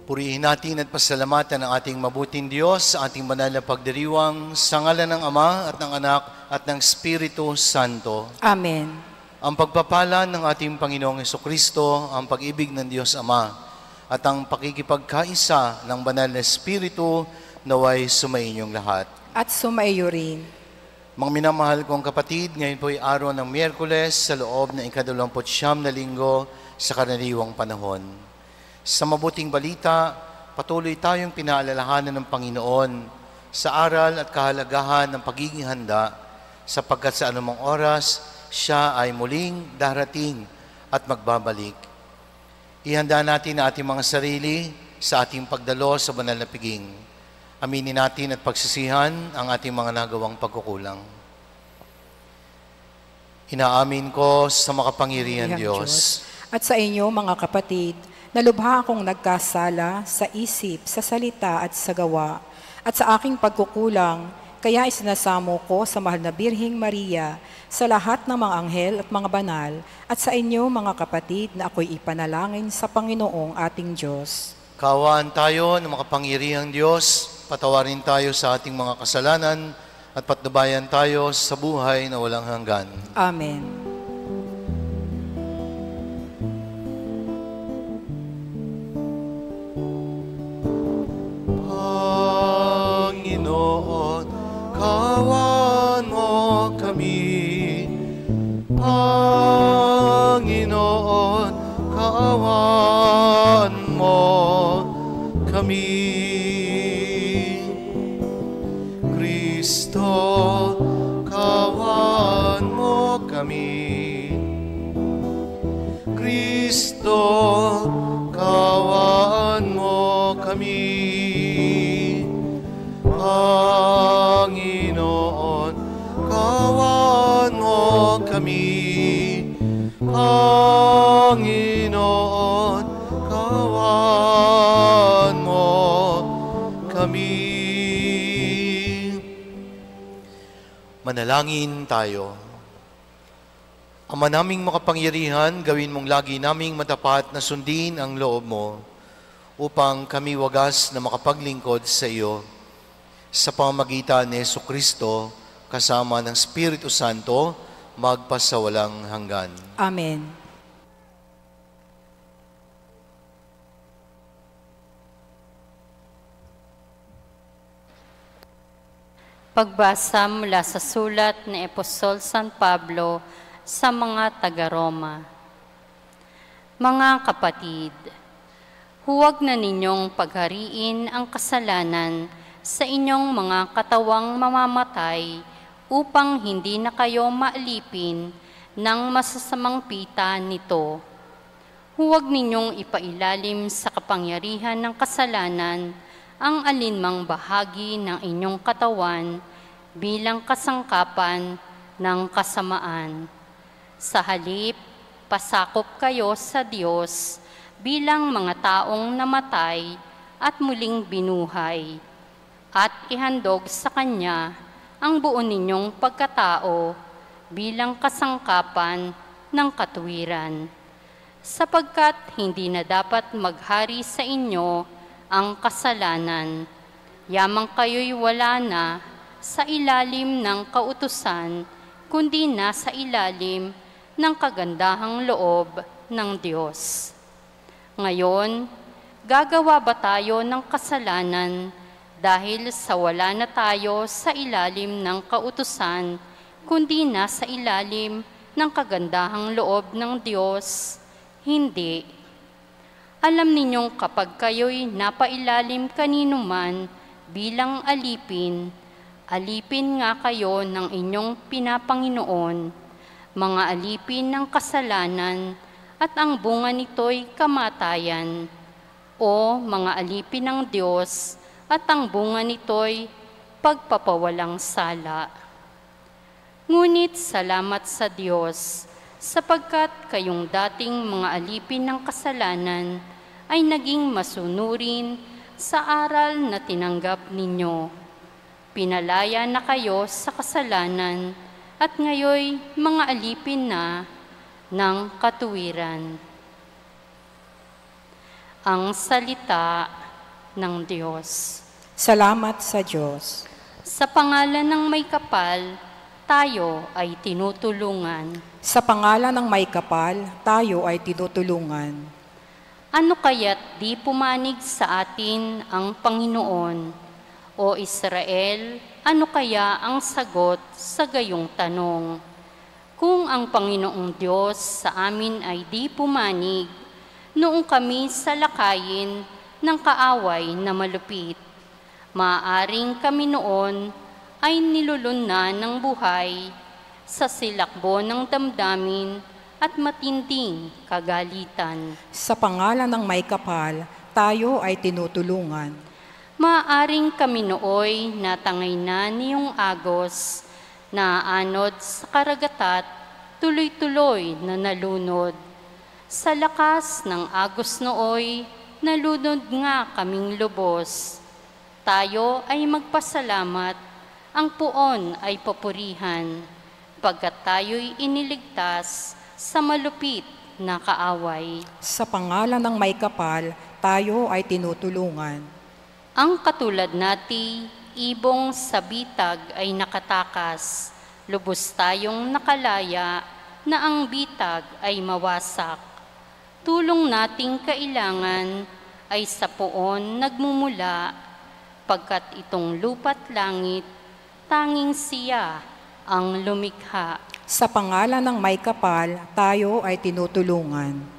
Purihin natin at pasalamatan ang ating mabuting Diyos sa ating banal na pagdiriwang sa ngalan ng Ama at ng Anak at ng Espiritu Santo. Amen. Ang pagpapala ng ating Panginoong Hesukristo, ang pag-ibig ng Diyos Ama, at ang pakikipagkaisa ng banal na Espiritu naway sumainyong lahat. At sumaiyo rin. Mga minamahal kong kapatid, ngayon po ay araw ng Miyerkules sa loob ng ika-29 na linggo sa karaniwang panahon. Sa mabuting balita, patuloy tayong pinaalalahanan ng Panginoon sa aral at kahalagahan ng pagiging handa sapagkat sa anumang oras, siya ay muling darating at magbabalik. Ihanda natin ang ating mga sarili sa ating pagdalo sa banal na piging. Aminin natin at pagsisihan ang ating mga nagawang pagkukulang. Inaamin ko sa makapangyarihan Diyos. At sa inyo, mga kapatid, nalubha akong nagkasala sa isip, sa salita at sa gawa, at sa aking pagkukulang, kaya isinasamo ko sa mahal na Birheng Maria, sa lahat ng mga anghel at mga banal, at sa inyo, mga kapatid, na ako'y ipanalangin sa Panginoong ating Diyos. Kaawaan tayo ng makapangyarihang Diyos, patawarin tayo sa ating mga kasalanan, at patnubayan tayo sa buhay na walang hanggan. Amen. Panginoon, kaawaan mo kami. Panginoon, kaawaan mo kami. Kristo, kaawaan mo kami. Kristo, kaawaan mo kami. Panginoon, kaawaan mo kami. Panginoon, kaawaan mo kami. Manalangin tayo. Ama naming makapangyarihan, gawin mong lagi naming matapat na sundin ang loob mo upang kami wagas na makapaglingkod sa iyo. Sa pamamagitan ni Hesukristo, kasama ng Espiritu Santo, magpasawalang hanggan. Amen. Pagbasa mula sa sulat ni Apostol San Pablo sa mga taga-Roma. Mga kapatid, huwag na ninyong paghariin ang kasalanan sa inyong mga katawang mamamatay upang hindi na kayo maalipin ng masasamang pita nito. Huwag ninyong ipailalim sa kapangyarihan ng kasalanan ang alinmang bahagi ng inyong katawan bilang kasangkapan ng kasamaan. Sa halip, pasakop kayo sa Diyos bilang mga taong namatay at muling binuhay, at ihandog sa Kanya ang buo ninyong pagkatao bilang kasangkapan ng katuwiran. Sapagkat hindi na dapat maghari sa inyo ang kasalanan, yamang kayo'y wala na sa ilalim ng kautusan, kundi nasa ilalim ng kagandahang loob ng Diyos. Ngayon, gagawa ba tayo ng kasalanan dahil sa wala na tayo sa ilalim ng kautusan, kundi nasa ilalim ng kagandahang loob ng Diyos? Hindi. Alam ninyong kapag kayo'y napailalim kanino man bilang alipin, alipin nga kayo ng inyong pinapanginoon, mga alipin ng kasalanan, at ang bunga nito'y kamatayan, o mga alipin ng Diyos, at ang bunga nito'y pagpapawalang sala. Ngunit salamat sa Diyos, sapagkat kayong dating mga alipin ng kasalanan ay naging masunurin sa aral na tinanggap ninyo. Pinalaya na kayo sa kasalanan at ngayoy mga alipin na ng katuwiran. ang salita ng Diyos. Salamat sa Diyos. Sa pangalan ng may kapal, tayo ay tinutulungan. Sa pangalan ng may kapal, tayo ay tinutulungan. Ano kaya't di pumanig sa atin ang Panginoon? O Israel, ano kaya ang sagot sa gayong tanong? Kung ang Panginoong Diyos sa amin ay di pumanig, noong kami salakayin ng kaaway na malupit, maaaring kami noon ay nilulunan ng buhay sa silakbo ng damdamin at matinding kagalitan. Sa pangalan ng may kapal, tayo ay tinutulungan. Maaaring kami nooy natangay na niyong agos, naanod sa karagatat, tuloy-tuloy na nalunod. Sa lakas ng agos nooy, nalunod nga kaming lubos. Tayo ay magpasalamat, ang puon ay papurihan, pagkat tayo'y iniligtas sa malupit na kaaway. Sa pangalan ng may kapal, tayo ay tinutulungan. Ang katulad nati, ibong sa bitag ay nakatakas, lubos tayong nakalaya na ang bitag ay mawasak. Tulong nating kailangan ay sa poon nagmumula, pagkat itong lupa't langit, tanging siya ang lumikha. Sa pangalan ng may kapal, tayo ay tinutulungan.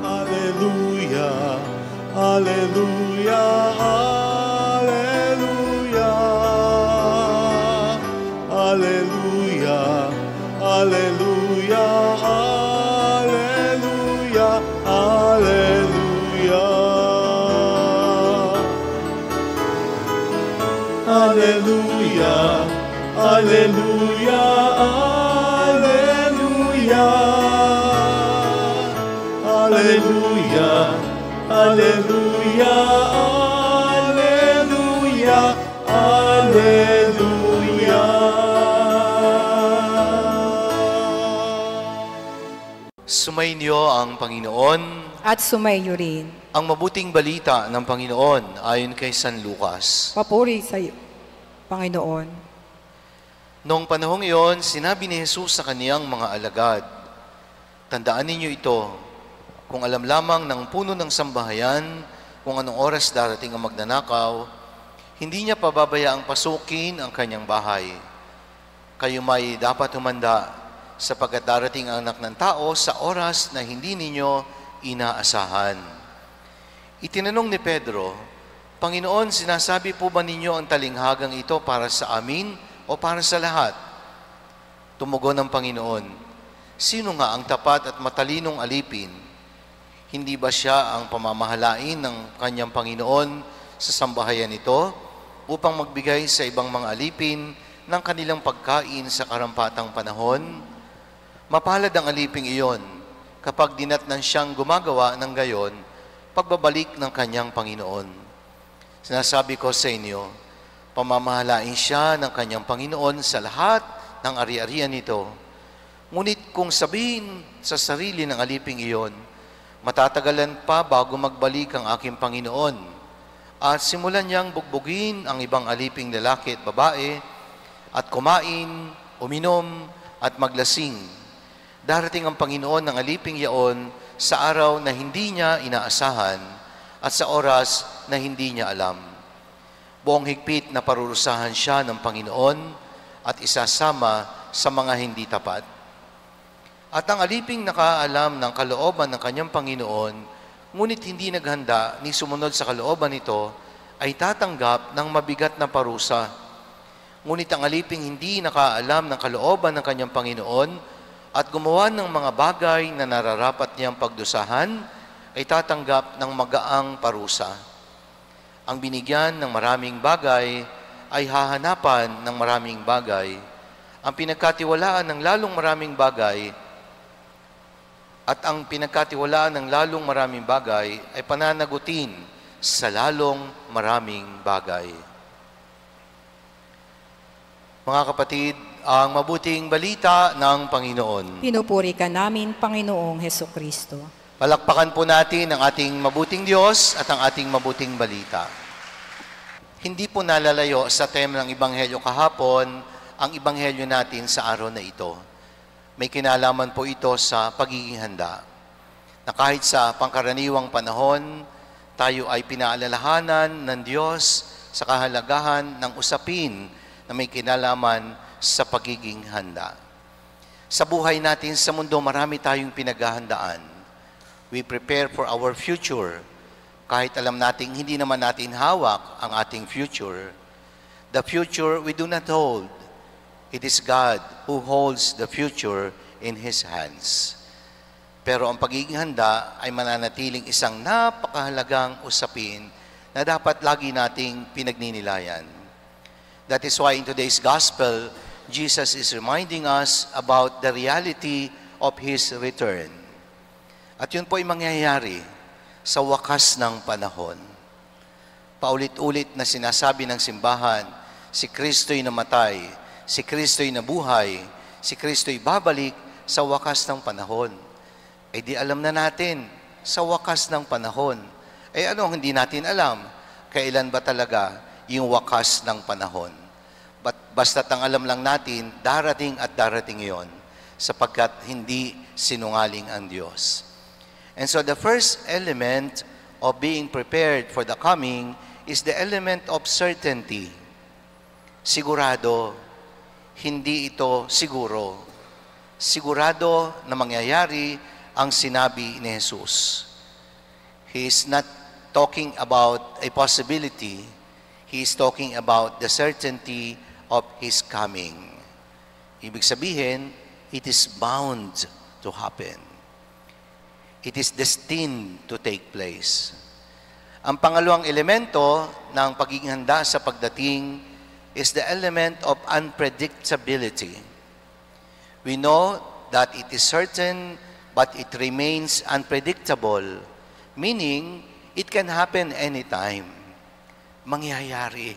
Alleluia, alleluia, alleluia, alleluia, alleluia, alleluia, alleluia, alleluia, alleluia, alleluia, alleluia, alleluia. Sumainyo ang Panginoon. At sumayo rin. Ang mabuting balita ng Panginoon ayon kay San Lucas. Papuri sa iyo, Panginoon. Noong panahong iyon, sinabi ni Jesus sa kaniyang mga alagad, "Tandaan ninyo ito, kung alam lamang ng puno ng sambahayan kung anong oras darating ang magnanakaw, hindi niya pababayaang pasukin ang kanyang bahay. Kayo may dapat humanda, sapagkat darating ang Anak ng Tao sa oras na hindi ninyo inaasahan." Itinanong ni Pedro, "Panginoon, sinasabi po ba ninyo ang talinghagang ito para sa amin o para sa lahat?" Tumugon ang Panginoon, "Sino nga ang tapat at matalinong alipin? Hindi ba siya ang pamamahalain ng kanyang Panginoon sa sambahayan ito upang magbigay sa ibang mga alipin ng kanilang pagkain sa karampatang panahon? Mapalad ang aliping iyon kapag dinatnan siyang gumagawa ng gayon pagbabalik ng kanyang Panginoon. Sinasabi ko sa inyo, pamamahalain siya ng kanyang Panginoon sa lahat ng ari-arian nito. Ngunit kung sabihin sa sarili ng aliping iyon, matatagalan pa bago magbalik ang aking Panginoon, at simulan niyang bugbugin ang ibang aliping lalaki at babae, at kumain, uminom, at maglasing, darating ang Panginoon ng aliping yaon sa araw na hindi niya inaasahan at sa oras na hindi niya alam. Buong higpit na parurusahan siya ng Panginoon at isasama sa mga hindi tapat. At ang aliping nakaalam ng kalooban ng kanyang Panginoon, ngunit hindi naghanda ni sumunod sa kalooban nito, ay tatanggap ng mabigat na parusa. Ngunit ang aliping hindi nakaalam ng kalooban ng kanyang Panginoon at gumawa ng mga bagay na nararapat niyang pagdusahan, ay tatanggap ng magaang parusa. Ang binigyan ng maraming bagay ay hahanapan ng maraming bagay. Ang pinagkatiwalaan ng lalong maraming bagay ay pananagutin sa lalong maraming bagay. Mga kapatid, ang mabuting balita ng Panginoon. Pinupuri ka namin, Panginoong Hesukristo. Palakpakan po natin ang ating mabuting Diyos at ang ating mabuting balita. Hindi po nalalayo sa tema ng Ebanghelyo kahapon ang Ebanghelyo natin sa araw na ito. May kinalaman po ito sa pagiging handa. Na kahit sa pangkaraniwang panahon, tayo ay pinaalalahanan ng Diyos sa kahalagahan ng usapin na may kinalaman sa pagiging handa. Sa buhay natin sa mundo, marami tayong pinaghahandaan. We prepare for our future. Kahit alam natin, hindi naman natin hawak ang ating future. The future we do not hold. It is God who holds the future in His hands. Pero ang pagiging handa ay mananatiling isang napakahalagang usapin na dapat lagi nating pinagninilayan. That is why in today's gospel, Jesus is reminding us about the reality of His return. At yun po ay mangyayari sa wakas ng panahon. Paulit-ulit na sinasabi ng simbahan, si Kristo'y namatay, si Kristo'y nabuhay, si Kristo'y babalik sa wakas ng panahon. Eh di alam na natin, sa wakas ng panahon. Eh ano hindi natin alam? Kailan ba talaga yung wakas ng panahon? Basta't ang alam lang natin, darating at darating yon, sapagkat hindi sinungaling ang Diyos. And so the first element of being prepared for the coming is the element of certainty. Sigurado, hindi ito siguro. Sigurado na mangyayari ang sinabi ni Jesus. He is not talking about a possibility. He is talking about the certainty of His coming. Ibig sabihin, it is bound to happen. It is destined to take place. Ang pangalawang elemento ng pagiging handa sa pagdating is the element of unpredictability. We know that it is certain, but it remains unpredictable, meaning it can happen anytime. Mangyayari.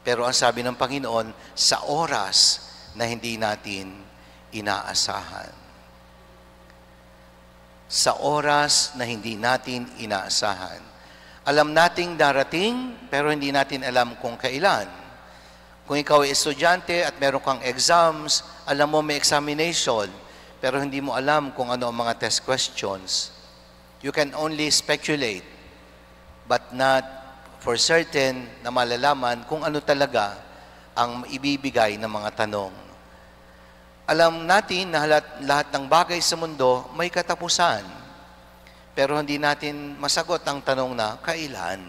Pero ang sabi ng Panginoon, sa oras na hindi natin inaasahan. Sa oras na hindi natin inaasahan. Alam nating darating, pero hindi natin alam kung kailan. Kung ikaw ay estudyante at meron kang exams, alam mo may examination, pero hindi mo alam kung ano ang mga test questions. You can only speculate, but not for certain na malalaman kung ano talaga ang ibibigay ng mga tanong. Alam natin na lahat ng bagay sa mundo may katapusan, pero hindi natin masagot ang tanong na kailan.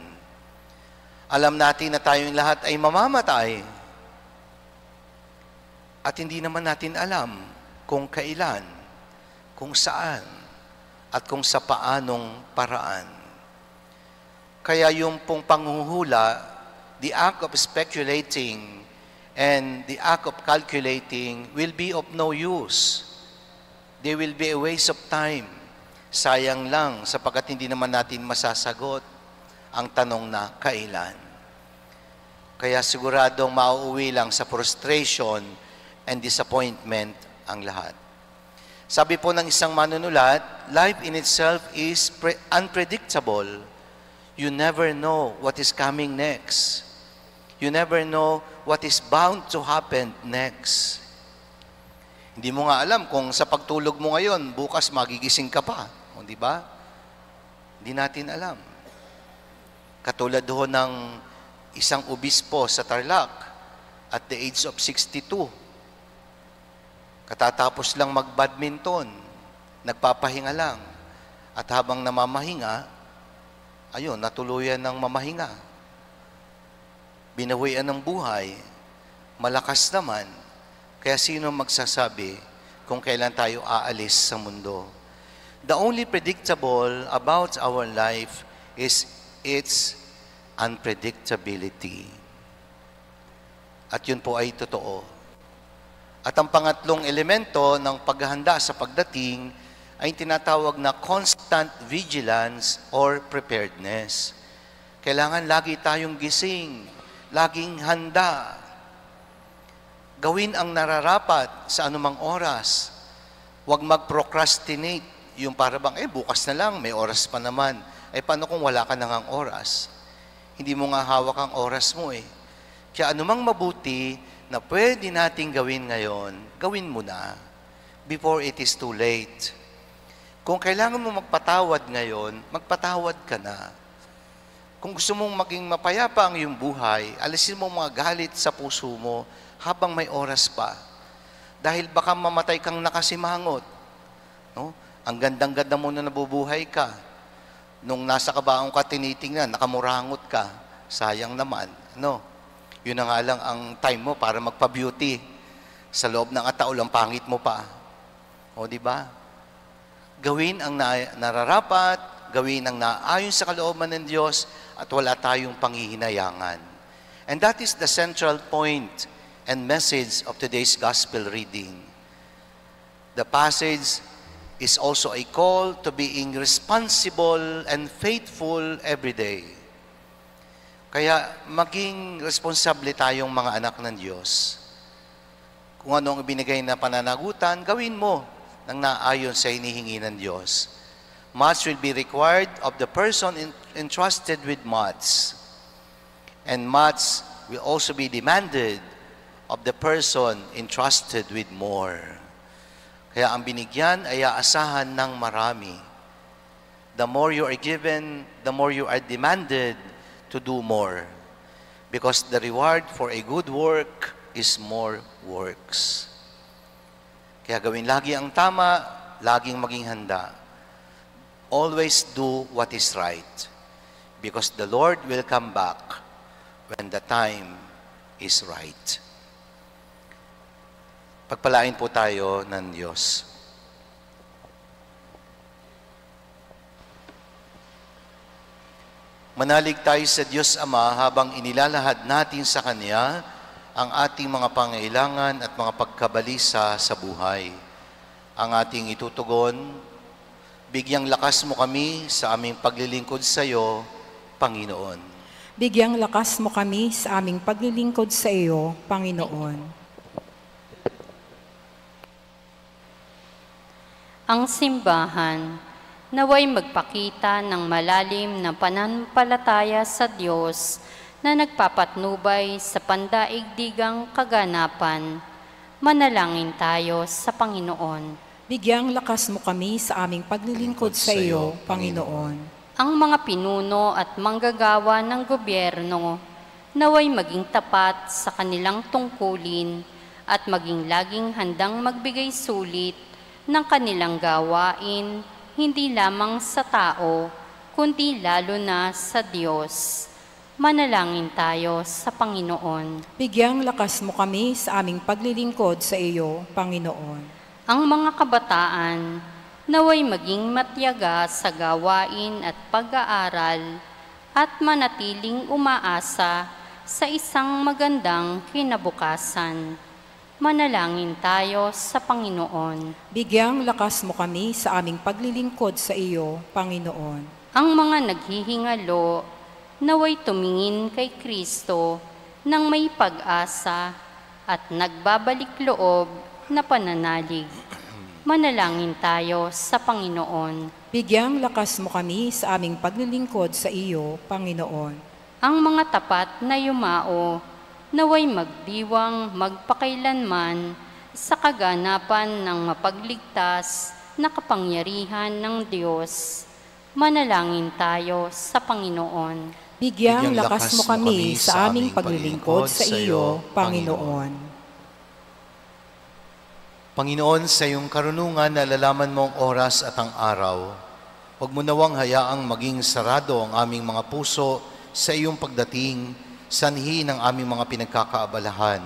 Alam natin na tayong lahat ay mamamatay, at hindi naman natin alam kung kailan, kung saan, at kung sa paanong paraan. Kaya yung pong panghuhula, the act of speculating and the act of calculating will be of no use. They will be a waste of time. Sayang lang sapagkat hindi naman natin masasagot ang tanong na kailan. Kaya siguradong mauuwi lang sa frustration and disappointment ang lahat. Sabi po ng isang manunulat, life in itself is unpredictable. You never know what is coming next. You never know what is bound to happen next. Hindi mo nga alam kung sa pagtulog mo ngayon, bukas magigising ka pa. O, di ba? Hindi natin alam. Katulad ho ng isang obispo sa Tarlac at the age of 62. Katatapos lang mag-badminton, nagpapahinga lang. At habang namamahinga, ayun, natuluyan ng mamahinga. Binawian ng buhay, malakas naman. Kaya sino magsasabi kung kailan tayo aalis sa mundo? The only predictable about our life is its unpredictability. At yun po ay totoo. At ang pangatlong elemento ng paghahanda sa pagdating ay tinatawag na constant vigilance or preparedness. Kailangan lagi tayong gising, laging handa. Gawin ang nararapat sa anumang oras. Huwag mag-procrastinate. Yung para bang, bukas na lang, may oras pa naman. Paano kung wala ka nang oras? Hindi mo nga hawak ang oras mo Kaya anumang mabuti na pwede nating gawin ngayon, gawin mo na before it is too late. Kung kailangan mo magpatawad ngayon, magpatawad ka na. Kung gusto mong maging mapayapa ang iyong buhay, alisin mo mga galit sa puso mo habang may oras pa. Dahil baka mamatay kang nakasimangot. No? Ang gandang-ganda mo na nabubuhay ka. Nung nasa kabaong ka tinitingnan, nakamurangot ka. Sayang naman. No? Yun na nga lang ang time mo para magpa-beauty. Sa loob ng ataol, ang pangit mo pa. O, di ba? Gawin ang nararapat, gawin ang naayon sa kalooban ng Diyos, at wala tayong panghihinayangan. And that is the central point and message of today's gospel reading. The passage is also a call to being responsible and faithful every day. Kaya maging responsable tayong mga anak ng Diyos. Kung ano ang ibinigay na pananagutan, gawin mo nang naayon sa hinihingi ng Diyos. Much will be required of the person entrusted with much. And much will also be demanded of the person entrusted with more. Kaya ang binigyan ay aasahan ng marami. The more you are given, the more you are demanded to do more. Because the reward for a good work is more works. Kaya gawin lagi ang tama, laging maging handa. Always do what is right. Because the Lord will come back when the time is right. Pagpalain po tayo ng Diyos. Manalig tayo sa Diyos Ama habang inilalahad natin sa Kanya ang ating mga pangailangan at mga pagkabalisa sa buhay. Ang ating itutugon, bigyang lakas mo kami sa aming paglilingkod sa iyo, Panginoon. Bigyang lakas mo kami sa aming paglilingkod sa iyo, Panginoon. Ang simbahan, naway magpakita ng malalim na pananampalataya sa Diyos na nagpapatnubay sa pandaigdigang kaganapan. Manalangin tayo sa Panginoon. Bigyang lakas mo kami sa aming paglilingkod sa iyo, Panginoon. Ang mga pinuno at manggagawa ng gobyerno naway maging tapat sa kanilang tungkulin at maging laging handang magbigay sulit ng kanilang gawain, hindi lamang sa tao, kundi lalo na sa Diyos. Manalangin tayo sa Panginoon. Bigyang lakas mo kami sa aming paglilingkod sa iyo, Panginoon. Ang mga kabataan naway maging matyaga sa gawain at pag-aaral at manatiling umaasa sa isang magandang kinabukasan. Manalangin tayo sa Panginoon. Bigyang lakas mo kami sa aming paglilingkod sa iyo, Panginoon. Ang mga naghihingalo naway tumingin kay Kristo nang may pag-asa at nagbabalik loob na pananalig. Manalangin tayo sa Panginoon. Bigyang lakas mo kami sa aming paglilingkod sa iyo, Panginoon. Ang mga tapat na yumao, naway magdiwang magpakailanman sa kaganapan ng mapagligtas na kapangyarihan ng Diyos. Manalangin tayo sa Panginoon. Bigyang lakas mo kami sa aming paglilingkod sa iyo, Panginoon. Panginoon, sa iyong karunungan nalalaman mo ang oras at ang araw. Huwag mo nawang hayaang maging sarado ang aming mga puso sa iyong pagdating, sanhi ng aming mga pinagkakaabalahan.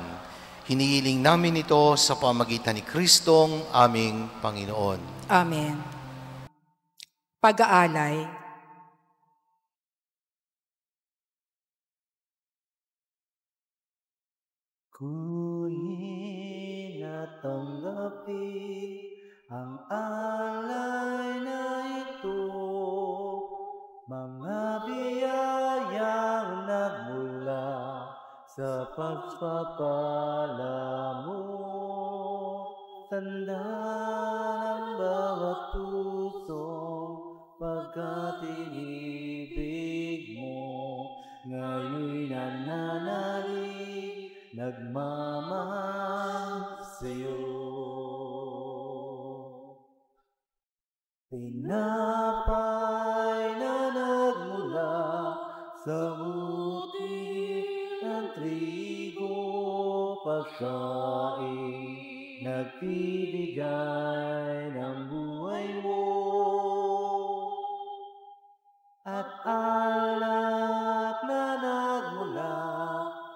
Hinihiling namin ito sa pamagitan ni Kristong aming Panginoon. Amen. Pag-aalay. Tanggapin ang alay na ito, mga biyayang nagmula sa pagpapala mo. Tanda ng bawat pusong pagkatinibig mo, ngayon'y nananalig, nagmamahal sa'yo. Tinapay na nagmula sa buti ng trigo, pagkain nagbibigay ng buhay mo, at alak na nagmula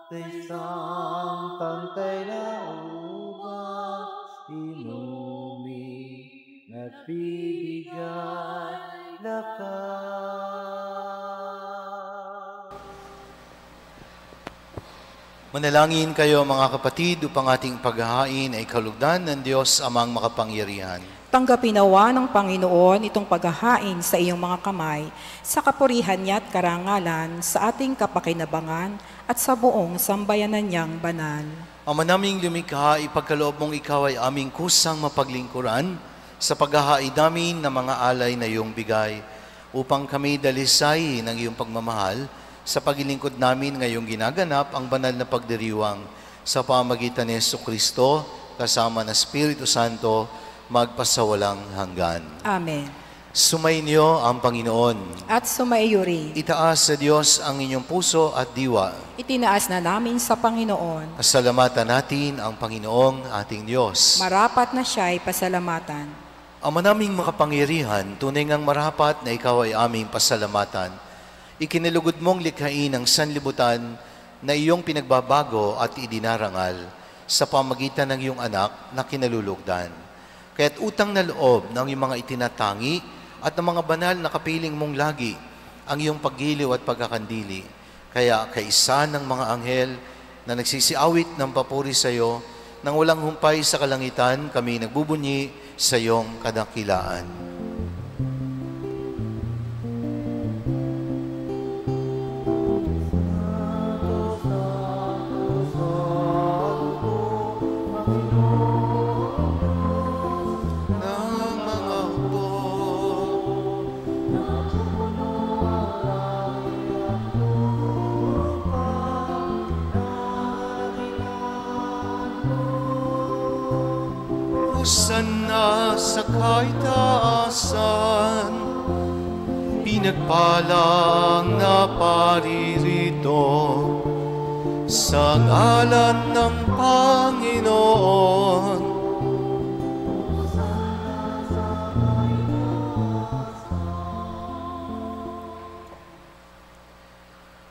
sa isang pantay na ubas, inumin nagbibigay lakas. Manalangin kayo mga kapatid upang ating paghahain ay kalugdan ng Diyos amang makapangyarihan. Tanggapin nawa ng Panginoon itong paghahain sa iyong mga kamay, sa kapurihan niya at karangalan, sa ating kapakinabangan at sa buong sambayanan niyang banal. Ama naming lumikha, ipagkaloob mong ikaw ay aming kusang mapaglingkuran sa paghahain namin ng mga alay na iyong bigay, upang kami dalisay ng iyong pagmamahal sa paglilingkod namin ngayong ginaganap ang banal na pagdiriwang sa pamagitan ni Jesucristo kasama ng Espiritu Santo magpasawalang hanggan. Amen. Sumainyo ang Panginoon. At sumaiyo rin. Itaas sa Diyos ang inyong puso at diwa. Itinaas na namin sa Panginoon. Pasalamatan natin ang Panginoong ating Diyos. Marapat na siya'y pasalamatan. Ama naming makapangyarihan, tunay ngang marapat na ikaw ay aming pasalamatan. Ikinalugod mong likhain ang sanlibutan na iyong pinagbabago at idinarangal sa pamagitan ng iyong anak na kinalulugdan. Kaya't utang na loob ng iyong mga itinatangi at ng mga banal na kapiling mong lagi ang iyong paggiliw at pagkakandili. Kaya kaisa ng mga anghel na nagsisiawit ng papuri sa iyo, nang walang humpay sa kalangitan, kami nagbubunyi sa iyong kadakilaan. Sana sa kaitaasan, pinagpalang na paririto sa ngalan ng Panginoon.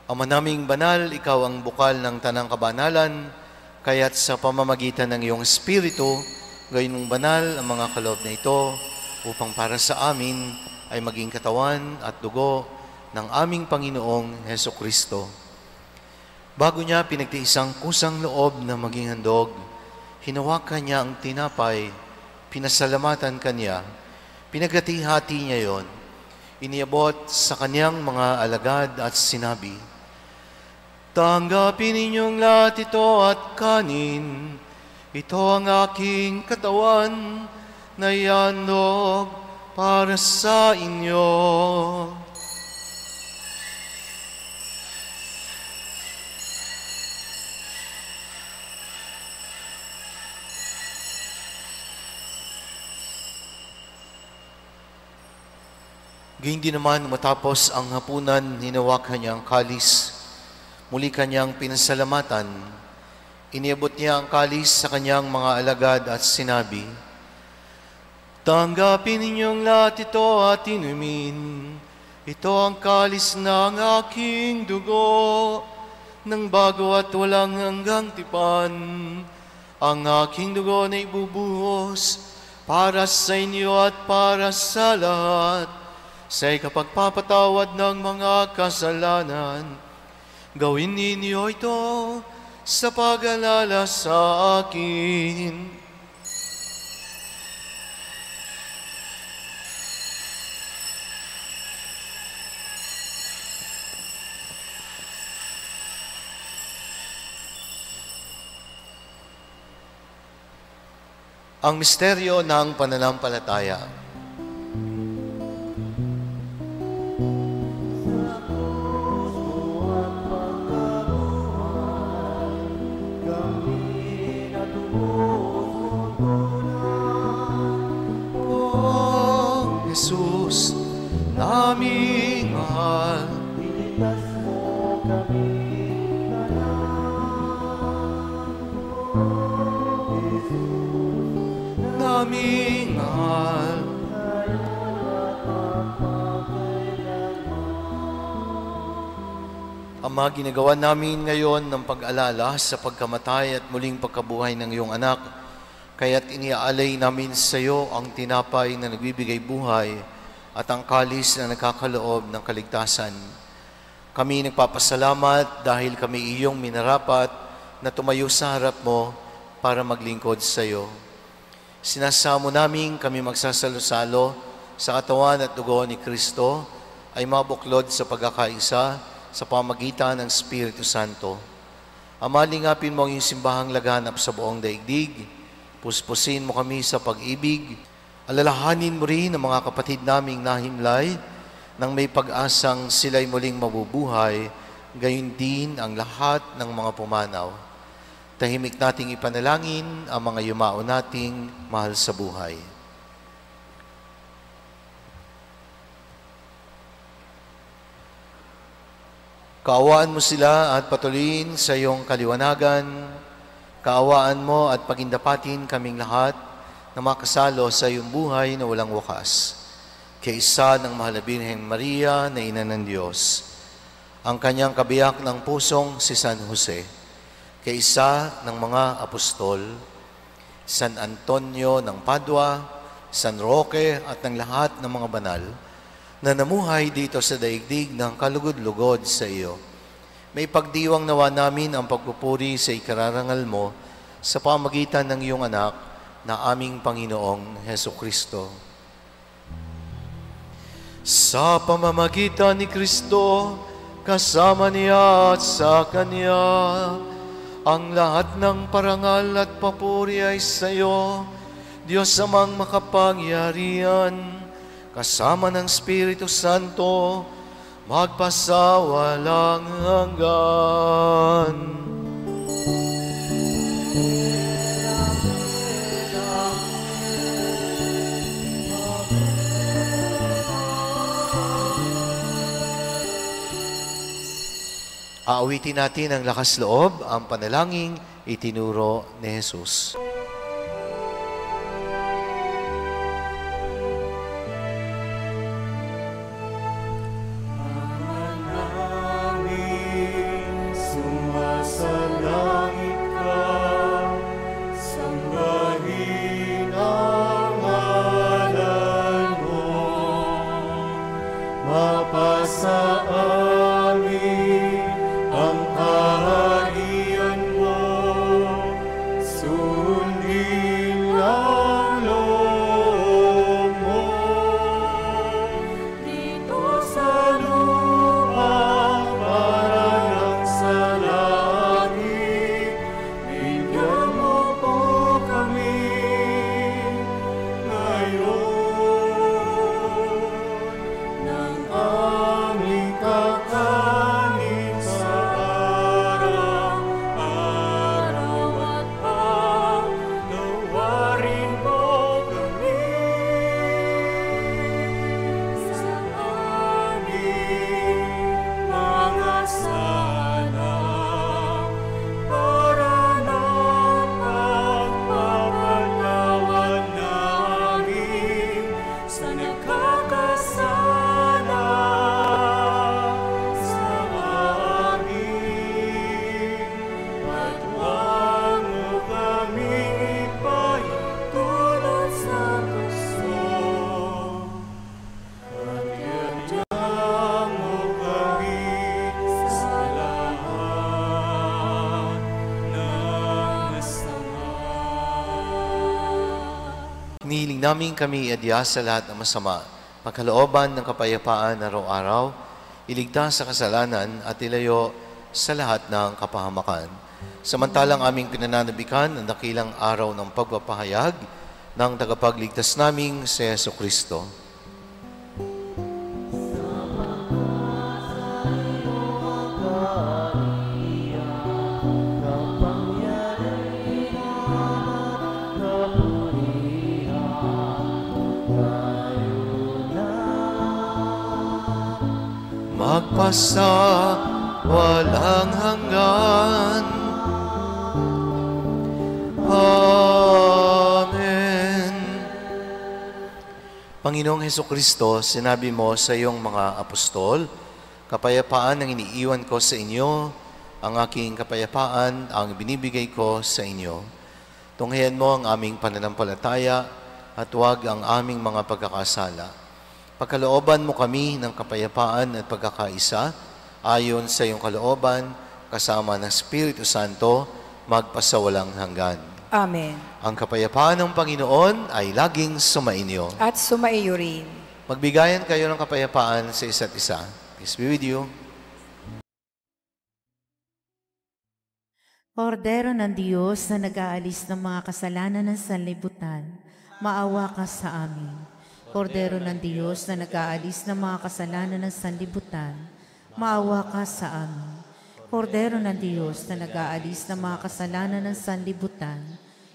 Ama naming banal, ikaw ang bukal ng tanang kabanalan, kaya't sa pamamagitan ng iyong Espiritu, gayon mong banal ang mga kaloob na ito upang para sa amin ay maging katawan at dugo ng aming Panginoong Hesukristo. Bago niya pinagtiisang kusang loob na maging handog, hinawakan niya ang tinapay, pinasalamatan kanya, pinaghati-hati niya yon, iniabot sa kanyang mga alagad at sinabi, "Tanggapin ninyong lahat ito at kanin. Ito ang aking katawan na ihandog para sa inyo." Gayun din naman matapos ang hapunan, hinawakan niya ang kalis, muli kanyang pinasalamatan. Iniabot niya ang kalis sa kanyang mga alagad at sinabi, "Tanggapin ninyong lahat ito at inumin. Ito ang kalis ng aking dugo, ng bago at walang hanggang tipan. Ang aking dugo na ibubuhos para sa inyo at para sa lahat, sa ikapagpapatawad ng mga kasalanan. Gawin ninyo ito sa pag-alala sa akin." Ang misteryo ng pananampalataya. O Jesus, naming mahal, Ilitas mo kami naming mahal. Ama, ginagawa namin ngayon ng pag-alala sa pagkamatay at muling pagkabuhay ng iyong anak. Kaya't iniaalay namin sa iyo ang tinapay na nagbibigay buhay at ang kalis na nagkakaloob ng kaligtasan. Kami nagpapasalamat dahil kami iyong minarapat na tumayo sa harap mo para maglingkod sa iyo. Sinasamo namin kami magsasalo-salo sa katawan at dugo ni Kristo ay mabuklod sa pagkakaisa sa pamagitan ng Espiritu Santo. Ama, lingapin mo ang iyong simbahang laganap sa buong daigdig. Puspusin mo kami sa pag-ibig. Alalahanin mo rin ang mga kapatid naming nahimlay nang may pag-asang sila'y muling mabubuhay, gayon din ang lahat ng mga pumanaw. Tahimik nating ipanalangin ang mga yumao nating mahal sa buhay. Kaawaan mo sila at patuloyin sa iyong kaliwanagan. Kaawaan mo at pagindapatin kaming lahat na makasalo sa iyong buhay na walang wakas. Kaisa ng mahal na Birheng Maria na Ina ng Diyos, ang kanyang kabiyak ng pusong si San Jose, kaisa ng mga apostol, San Antonio ng Padua, San Roque at ng lahat ng mga banal na namuhay dito sa daigdig ng kalugod-lugod sa iyo. May pagdiwang nawa namin ang pagpupuri sa ikararangal mo sa pamagitan ng iyong anak na aming Panginoong Hesukristo. Sa pamamagitan ni Kristo, kasama niya at sa Kanya, ang lahat ng parangal at papuri ay sa iyo, Diyos amang makapangyarihan, kasama ng Espiritu Santo, magpasawalang hanggan. Aawitin natin ang lakas loob, ang panalangin itinuro ni Jesus. Hinihiling namin kami iadya sa lahat ng masama, magkalooban ng kapayapaan araw-araw, iligtas sa kasalanan at ilayo sa lahat ng kapahamakan. Samantalang aming pinananabikan ang dakilang araw ng pagpapahayag ng tagapagligtas naming si Jesucristo. Magpasa walang hanggan. Amen. Panginoong Hesukristo, sinabi mo sa iyong mga apostol, kapayapaan ang iniiwan ko sa inyo, ang aking kapayapaan ang binibigay ko sa inyo. Tunghayan mo ang aming pananampalataya at huwag ang aming mga pagkakasala. Pagkalooban mo kami ng kapayapaan at pagkakaisa, ayon sa iyong kalooban, kasama ng Espiritu Santo, magpasawalang hanggan. Amen. Ang kapayapaan ng Panginoon ay laging sumainyo. At sumaiyo rin. Magbigayan kayo ng kapayapaan sa isa't isa. Peace be with you. Kordero ng Diyos na nag-aalis ng mga kasalanan ng sanlibutan, maawa ka sa amin. Kordero ng Diyos na nag-aalis ng mga kasalanan ng sanlibutan, maawa ka sa amin. Kordero ng Diyos na nag-aalis ng mga kasalanan ng sanlibutan,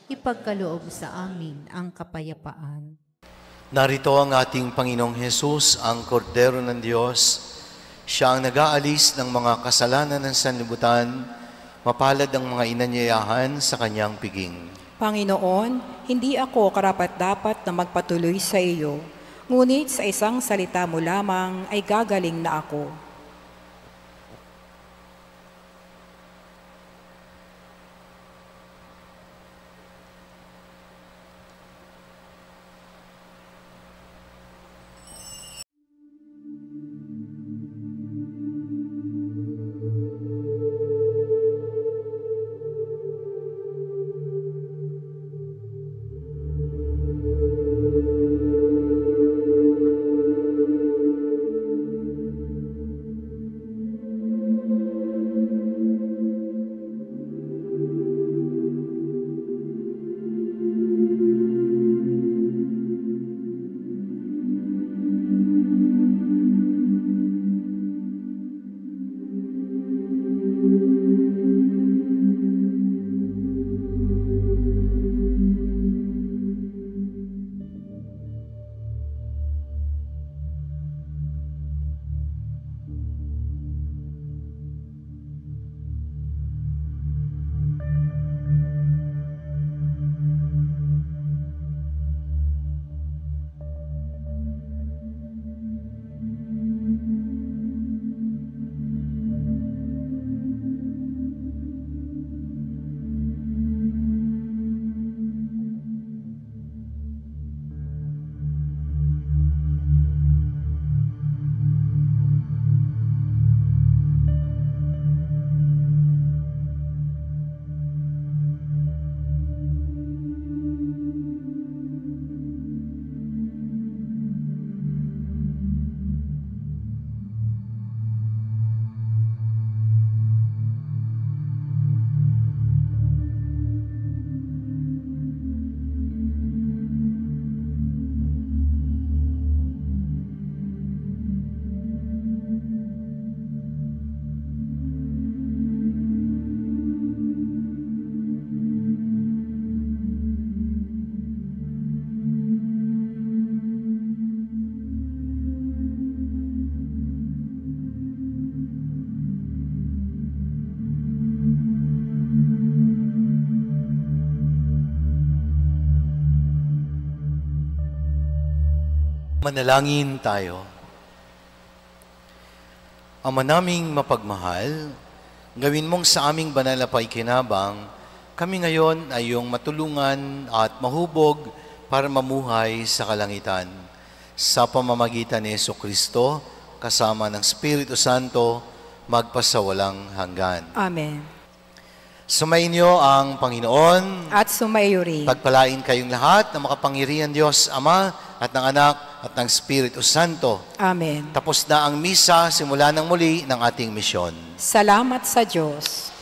ipagkaloob sa amin ang kapayapaan. Narito ang ating Panginoong Hesus, ang Kordero ng Diyos. Siya ang nag-aalis ng mga kasalanan ng sanlibutan, mapalad ang mga inanyayahan sa kanyang piging. Panginoon, hindi ako karapat-dapat na magpatuloy sa iyo, ngunit sa isang salita mo lamang ay gagaling na ako. Manalangin tayo. Ama naming mapagmahal, gawin mong sa aming banal na paikinabang, kami ngayon ay iyong matulungan at mahubog para mamuhay sa kalangitan. Sa pamamagitan ni Jesucristo, kasama ng Espiritu Santo, magpasawalang hanggan. Amen. Sumainyo ang Panginoon. At sumaiyo rin. Pagpalain kayong lahat ng makapangyarihan Diyos, Ama, at ng Anak, at ng Espiritu Santo. Amen. Tapos na ang misa, simula ng muli ng ating misyon. Salamat sa Diyos.